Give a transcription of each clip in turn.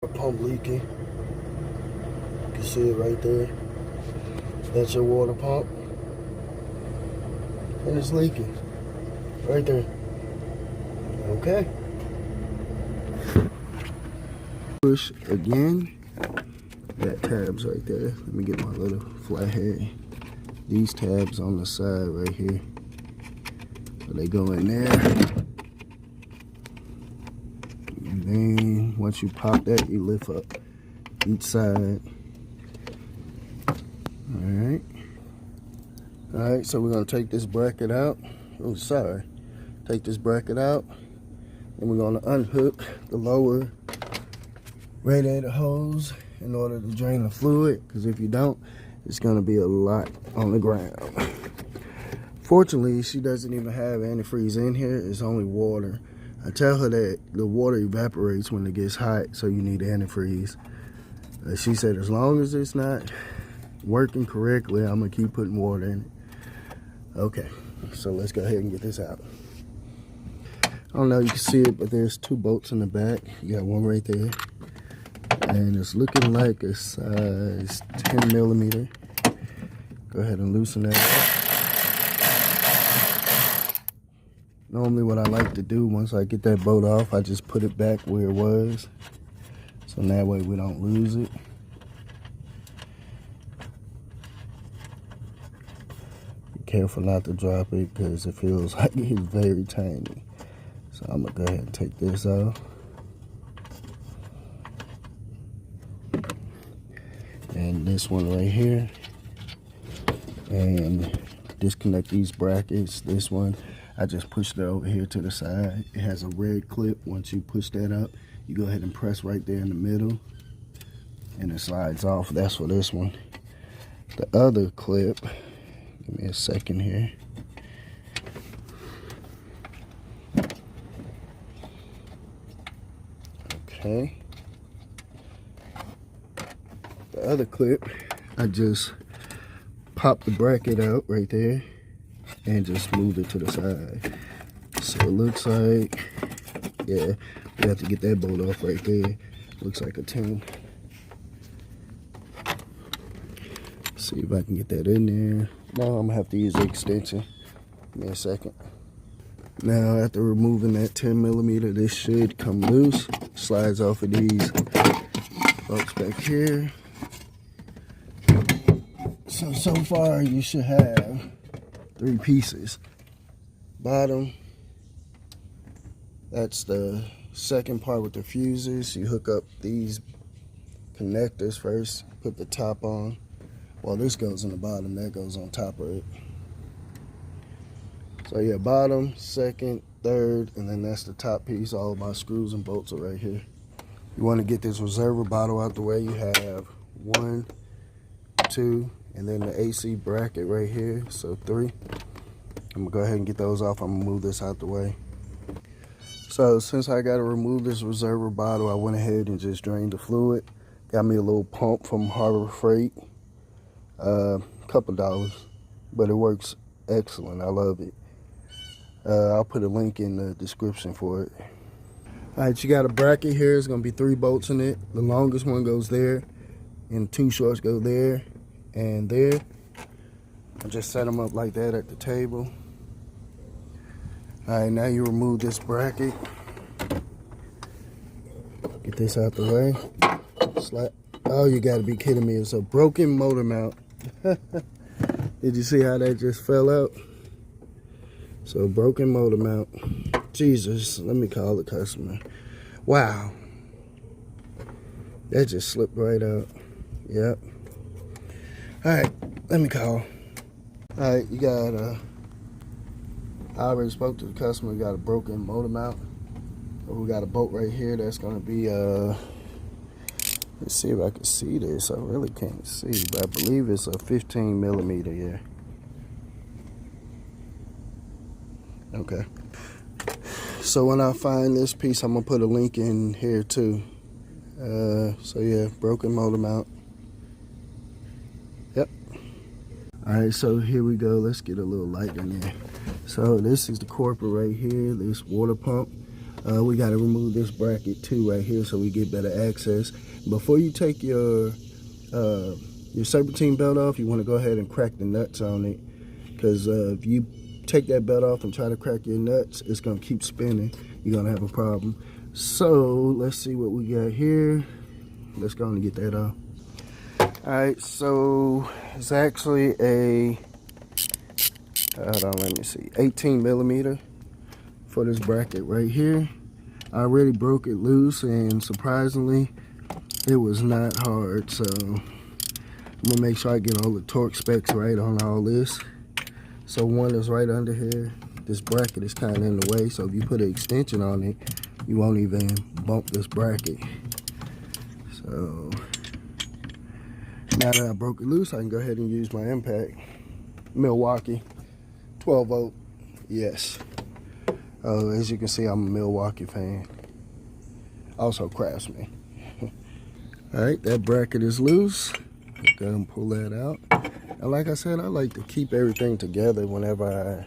Pump leaking. You can see it right there. That's your water pump. And it's leaking. Right there. Okay. Push again. Got tabs right there. Let me get my little flathead. These tabs on the side right here. So they go in there. And then once you pop that, you lift up each side. Alright. Alright, so we're going to take this bracket out. Oh, sorry. Take this bracket out. And we're going to unhook the lower radiator hose in order to drain the fluid. Because if you don't, it's going to be a lot on the ground. Fortunately, she doesn't even have antifreeze in here. It's only water. I tell her that the water evaporates when it gets hot, so you need antifreeze. She said as long as it's not working correctly, I'm going to keep putting water in it. Okay, so let's go ahead and get this out. I don't know if you can see it, but there's 2 bolts in the back. You got one right there. And it's looking like a size 10 millimeter. Go ahead and loosen that up. Normally what I like to do once I get that bolt off, I just put it back where it was. So that way we don't lose it. Be careful not to drop it because it feels like it's very tiny. So I'm gonna go ahead and take this off. And this one right here. And disconnect these brackets. This one, I just pushed it over here to the side. It has a red clip. Once you push that up, you go ahead and press right there in the middle and it slides off. That's for this one. The other clip, give me a second here. Okay. The other clip, I just pop the bracket out right there and just move it to the side. So it looks like, yeah, we have to get that bolt off right there. Looks like a 10. See if I can get that in there. Now I'm gonna have to use the extension. Give me a second. Now after removing that 10 millimeter, this should come loose. Slides off of these bolts back here. So far you should have 3 pieces. Bottom, that's the second part with the fuses. You hook up these connectors first, put the top on. Well, this goes in the bottom, that goes on top of it. So yeah, bottom, second, third, and then that's the top piece. All of my screws and bolts are right here. You want to get this reservoir bottle out the way. You have 1, 2, and then the AC bracket right here, so 3. I'm gonna go ahead and get those off. I'm gonna move this out the way. So since I gotta remove this reservoir bottle, I went ahead and just drained the fluid. Got me a little pump from Harbor Freight. Couple dollars, but it works excellent. I love it. I'll put a link in the description for it. All right, you got a bracket here. It's gonna be 3 bolts in it. The longest one goes there, and 2 shorts go there and there. I just set them up like that at the table. All right, now you remove this bracket. Get this out the way. Slide. Oh, you gotta be kidding me. It's a broken motor mount. Did you see how that just fell out? So broken motor mount. Jesus, let me call the customer. Wow. That just slipped right out. Yep. All right, let me call. All right, you got I already spoke to the customer. We got a broken motor mount. We got a bolt right here that's gonna be let's see if I can see this. I really can't see, but I believe it's a 15 millimeter, yeah. Okay. So when I find this piece, I'm gonna put a link in here too. So yeah, broken motor mount. Yep. All right, so here we go. Let's get a little light in there. So this is the corporate right here, this water pump. We got to remove this bracket too right here so we get better access. Before you take your serpentine belt off, you want to go ahead and crack the nuts on it, because if you take that belt off and try to crack your nuts, it's going to keep spinning. You're going to have a problem. So let's see what we got here. Let's go and get that off. Alright, so it's actually a, hold on, let me see, 18mm for this bracket right here. I already broke it loose, and surprisingly it was not hard. So I'm gonna make sure I get all the torque specs right on all this. So one is right under here. This bracket is kind of in the way, so if you put an extension on it, you won't even bump this bracket. So now that I broke it loose, I can go ahead and use my impact. Milwaukee 12 volt, yes. As you can see, I'm a Milwaukee fan. Also Craftsman. Alright, that bracket is loose. Go ahead and pull that out. And like I said, I like to keep everything together whenever I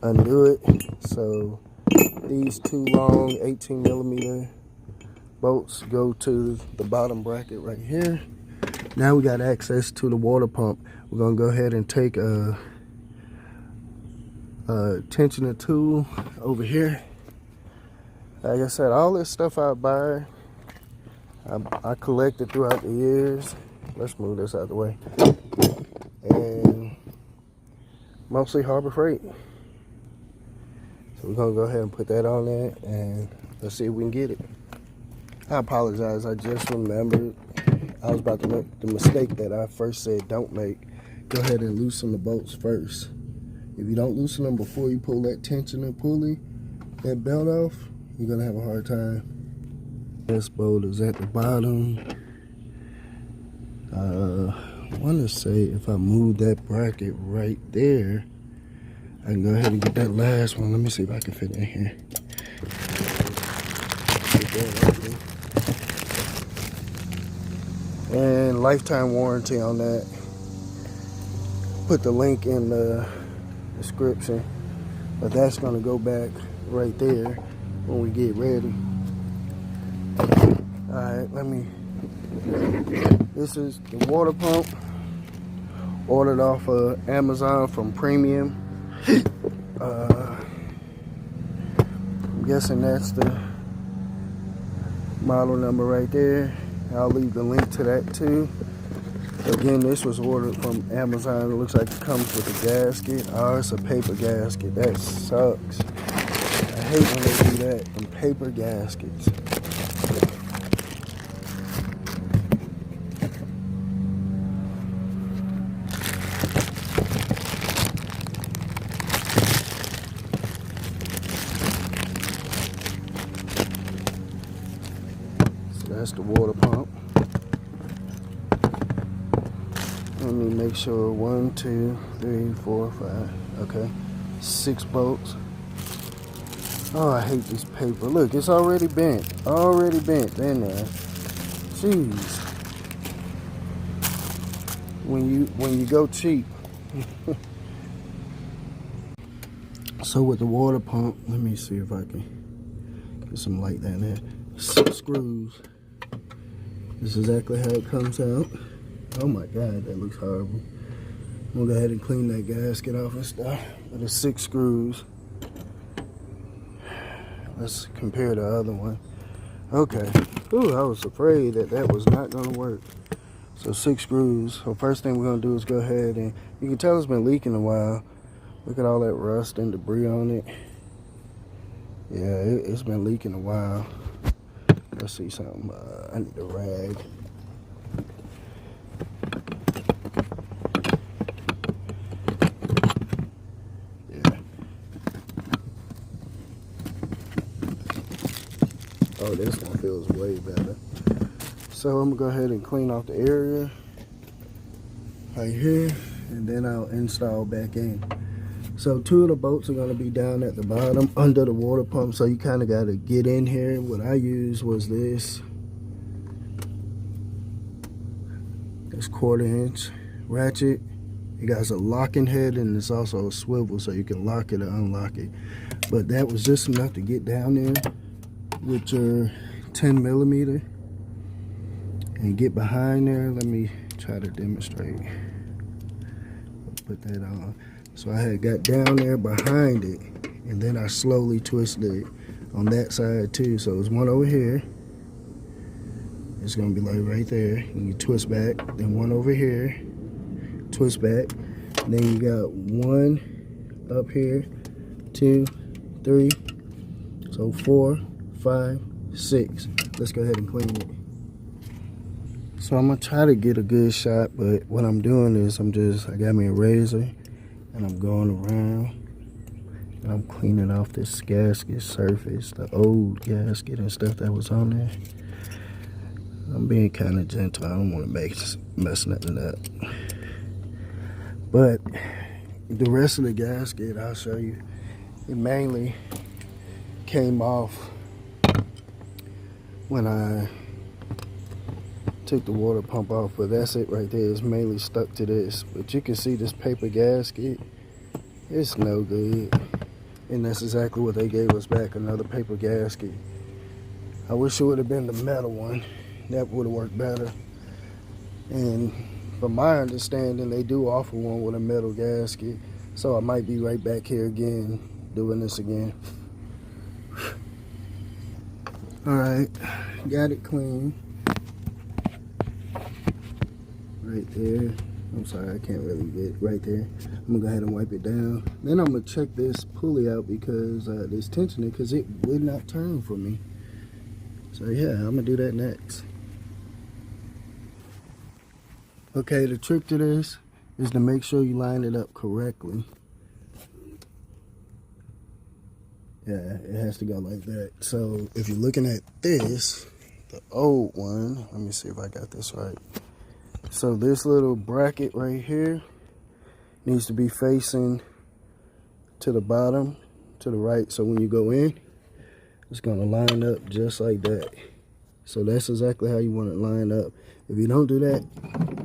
undo it. So these two long 18mm bolts go to the bottom bracket right here. Now we got access to the water pump. We're gonna go ahead and take a tensioner tool over here. Like I said, all this stuff I buy, I collected throughout the years. Let's move this out of the way. And mostly Harbor Freight. So we're gonna go ahead and put that on there, and let's see if we can get it. I apologize, I just remembered I was about to make the mistake that I first said don't make. Go ahead and loosen the bolts first. If you don't loosen them before you pull that tensioner pulley, that belt off, you're gonna have a hard time. This bolt is at the bottom. I want to say if I move that bracket right there, I can go ahead and get that last one. Let me see if I can fit it in here. And lifetime warranty on that. Put the link in the description, but that's going to go back right there when we get ready. Alright, this is the water pump, ordered off of Amazon from Premium. I'm guessing that's the model number right there. I'll leave the link to that too. Again, this was ordered from Amazon. It looks like it comes with a gasket. Oh, it's a paper gasket. That sucks. I hate when they do that in paper gaskets. So that's the water pump. Let me make sure 1, 2, 3, 4, 5. Okay, 6 bolts. Oh, I hate this paper. Look, it's already bent. Already bent in there. Jeez. When you go cheap. So with the water pump, let me see if I can get some light down there. 6 screws. This is exactly how it comes out. Oh my God, that looks horrible. I'm gonna go ahead and clean that gasket off and stuff. But it's 6 screws. Let's compare the other one. Okay. Ooh, I was afraid that was not gonna work. So 6 screws. So first thing we're gonna do is go ahead and, you can tell it's been leaking a while. Look at all that rust and debris on it. Yeah, it's been leaking a while. Let's see something. I need a rag. Oh, this one feels way better. So I'm gonna go ahead and clean off the area right here, and then I'll install back in. So 2 of the bolts are gonna be down at the bottom under the water pump, so you kind of gotta get in here. What I used was this 1/4 inch ratchet, It got a locking head and it's also a swivel so you can lock it or unlock it. But that was just enough to get down there with your 10mm and get behind there. Let me try to demonstrate. Put that on. So I had got down there behind it, and then I slowly twisted it on that side too. So it's one over here. It's gonna be like right there. And you twist back. Then one over here. Twist back. And then you got one up here. 2, 3. So 4, 5, 6. Let's go ahead and clean it. So I'm gonna try to get a good shot, but what I'm doing is I got me a razor and I'm going around and I'm cleaning off this gasket surface, the old gasket and stuff that was on there. I'm being kind of gentle. I don't want to mess nothing up. But the rest of the gasket, I'll show you. It mainly came off when I took the water pump off, but that's it right there. It's mainly stuck to this. But you can see this paper gasket, it's no good. And that's exactly what they gave us back, another paper gasket. I wish it would have been the metal one. That would have worked better. And from my understanding, they do offer one with a metal gasket. So I might be right back here again, doing this again. Alright, got it clean. Right there. I'm sorry, I can't really get right there. I'm gonna go ahead and wipe it down. Then I'm gonna check this pulley out because there's tension in it, because it would not turn for me. So yeah, I'm gonna do that next. Okay, the trick to this is to make sure you line it up correctly. Yeah, it has to go like that. So if you're looking at this, the old one, let me see if I got this right. So this little bracket right here needs to be facing to the bottom, to the right. So when you go in, it's gonna line up just like that. So that's exactly how you want it lined up. If you don't do that,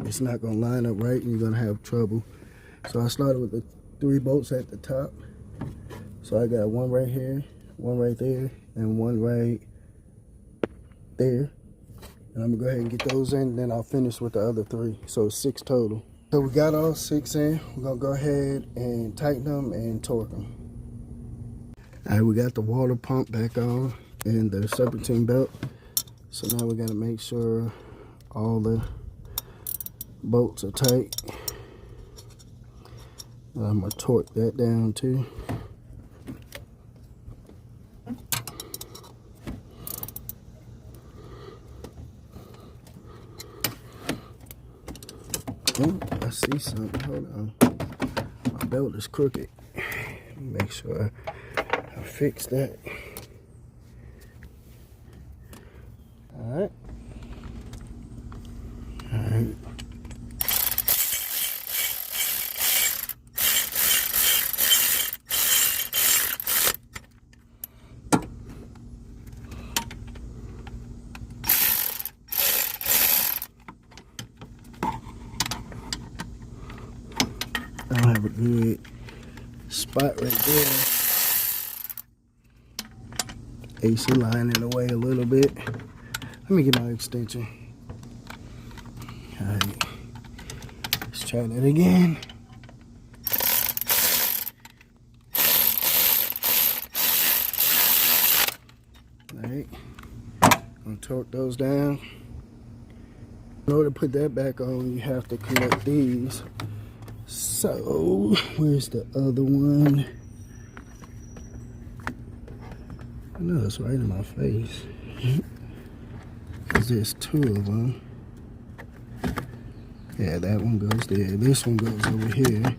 it's not gonna line up right and you're gonna have trouble. So I started with the 3 bolts at the top. So I got one right here, one right there, and one right there. And I'm gonna go ahead and get those in, then I'll finish with the other 3. So 6 total. So we got all 6 in. We're gonna go ahead and tighten them and torque them. All right, we got the water pump back on and the serpentine belt. So now we gotta make sure all the bolts are tight. And I'm gonna torque that down too. Oh, I see something. Hold on. My belt is crooked. Make sure I fix that. Alright. Alright. I don't have a good spot right there. AC line in the way a little bit. Let me get my extension. Alright. Let's try that again. Alright. Gonna torque those down. In order to put that back on, you have to connect these. So, where's the other one? I know it's right in my face. Because there's 2 of them. Yeah, that one goes there. This one goes over here.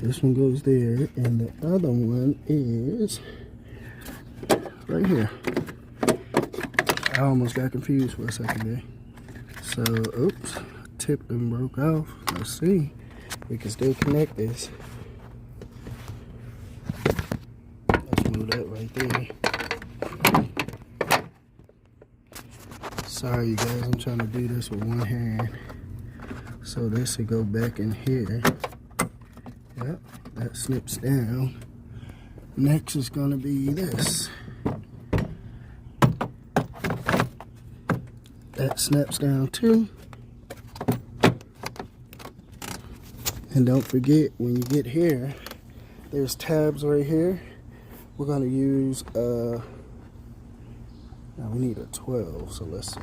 This one goes there. And the other one is right here. I almost got confused for a second there. So, oops. Tipped and broke off. Let's see. We can still connect this. Let's move that right there. Sorry you guys, I'm trying to do this with one hand. So this will go back in here. Yep, that snips down. Next is going to be this. That snaps down too. And don't forget, when you get here, there's tabs right here. We're going to use, now we need a 12, so let's see.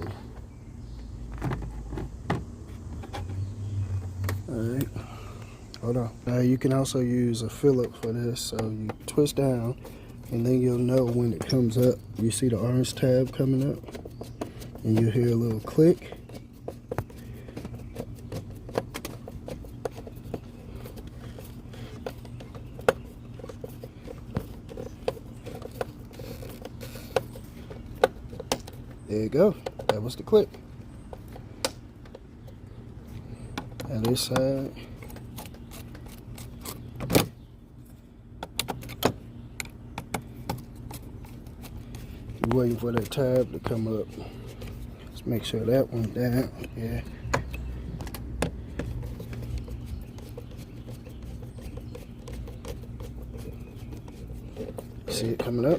Alright, hold on. Now you can also use a Phillips for this, so you twist down, and then you'll know when it comes up. You see the orange tab coming up, and you'll hear a little click. There you go. That was the clip. And this side. You're waiting for that tab to come up. Let's make sure that one down. Yeah. See it coming up?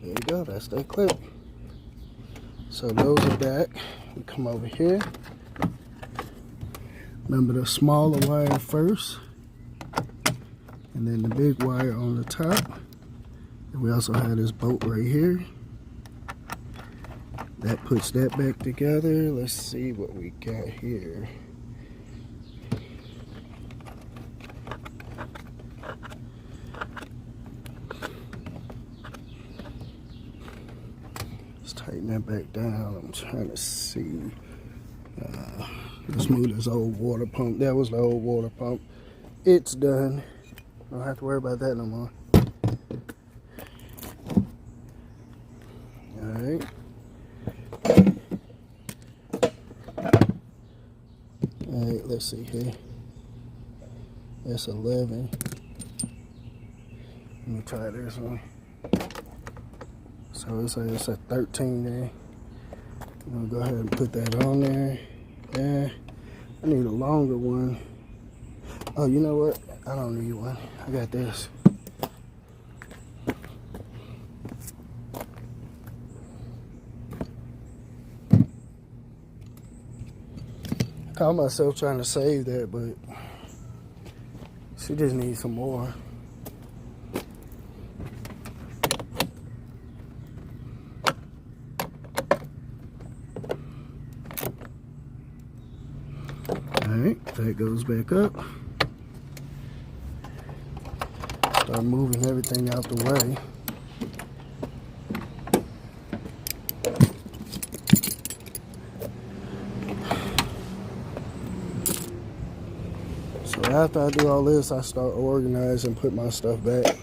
There you go, that's that clip. So those are back. We come over here. Remember the smaller wire first, and then the big wire on the top. And we also have this bolt right here. That puts that back together. Let's see what we got here. Tighten that back down. I'm trying to see. Let's move this old water pump. That was the old water pump. It's done. Don't have to worry about that no more. Alright. Alright, let's see here. That's 11. Let me try this one. So it's a 13 there. I'm gonna go ahead and put that on there. Yeah, I need a longer one. Oh, you know what? I don't need one. I got this. I caught myself trying to save that, but she just needs some more. Alright, that goes back up. Start moving everything out the way. So after I do all this, I start organizing and put my stuff back.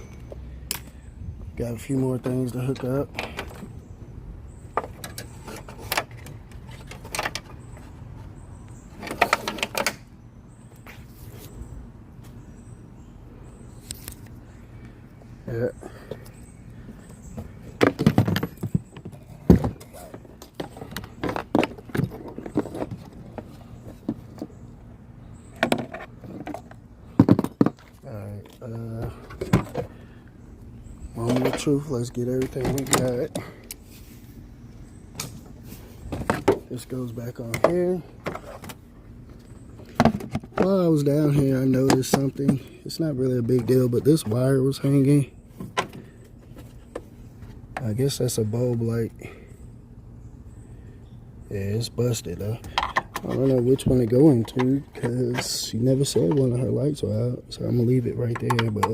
Got a few more things to hook up. Yeah. Alright, moment of truth, let's get everything we got. This goes back on here. While I was down here, I noticed something. It's not really a big deal, but this wire was hanging. I guess that's a bulb light. Yeah, it's busted though. I don't know which one to go into because she never said one of her lights were out. So I'm gonna leave it right there, but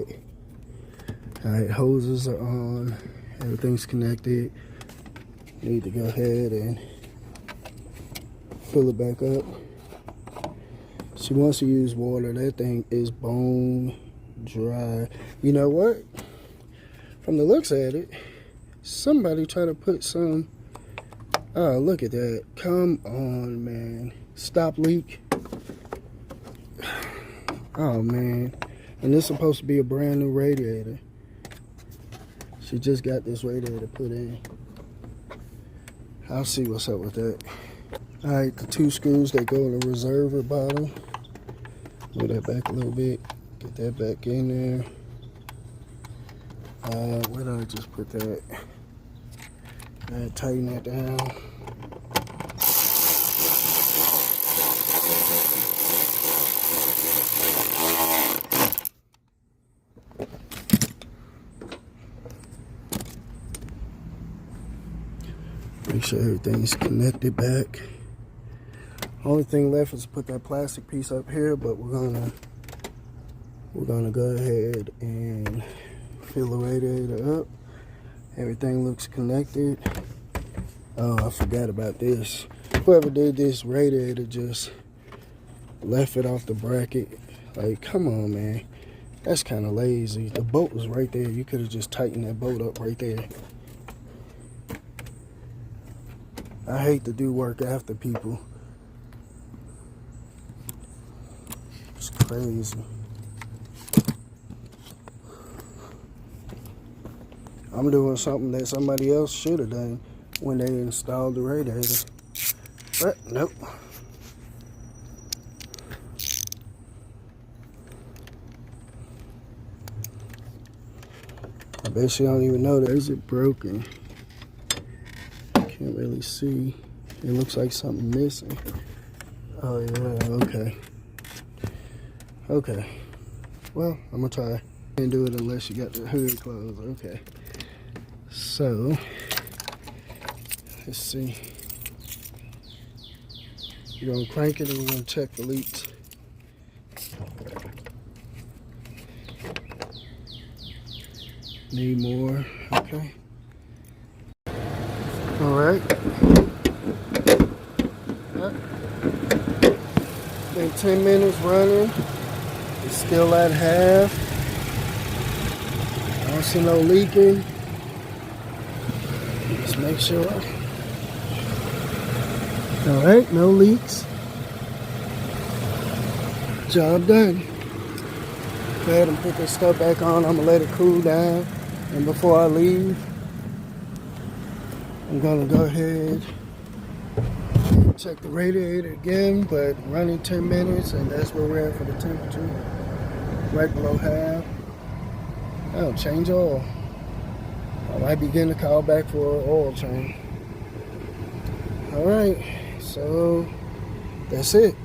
alright, hoses are on. Everything's connected. Need to go ahead and fill it back up. She wants to use water. That thing is bone dry. You know what? From the looks at it, somebody tried to put some. Oh, look at that. Come on, man. Stop leak. Oh, man. And this is supposed to be a brand new radiator. She just got this radiator put in. I'll see what's up with that. All right, the 2 screws that go in the reservoir bottom. Move that back a little bit. Get that back in there. Where did I just put that? Tighten that down. Make sure everything's connected back. Only thing left is to put that plastic piece up here, but we're gonna go ahead and fill the radiator up. Everything looks connected. Oh, I forgot about this. Whoever did this radiator just left it off the bracket. Like, come on, man. That's kind of lazy. The bolt was right there. You could have just tightened that bolt up right there. I hate to do work after people. It's crazy. I'm doing something that somebody else should have done when they installed the radiator. But nope. I bet she don't even know that. Is it broken? Can't really see. It looks like something missing. Oh yeah, okay. Okay. Well, I'm gonna try. Can't do it unless you got the hood closed. Okay. So, let's see. You're gonna crank it and we're gonna check the leaks. Need more. Okay. Alright. Been 10 minutes running. It's still at half. I don't see no leaking. Just make sure. Alright, no leaks. Job done. Go ahead and put this stuff back on. I'm gonna let it cool down. And before I leave, I'm gonna go ahead and check the radiator again, but running 10 minutes, and that's where we're at for the temperature. Right below half. Oh, change oil. I might be getting a call back for an oil change. All right, so that's it.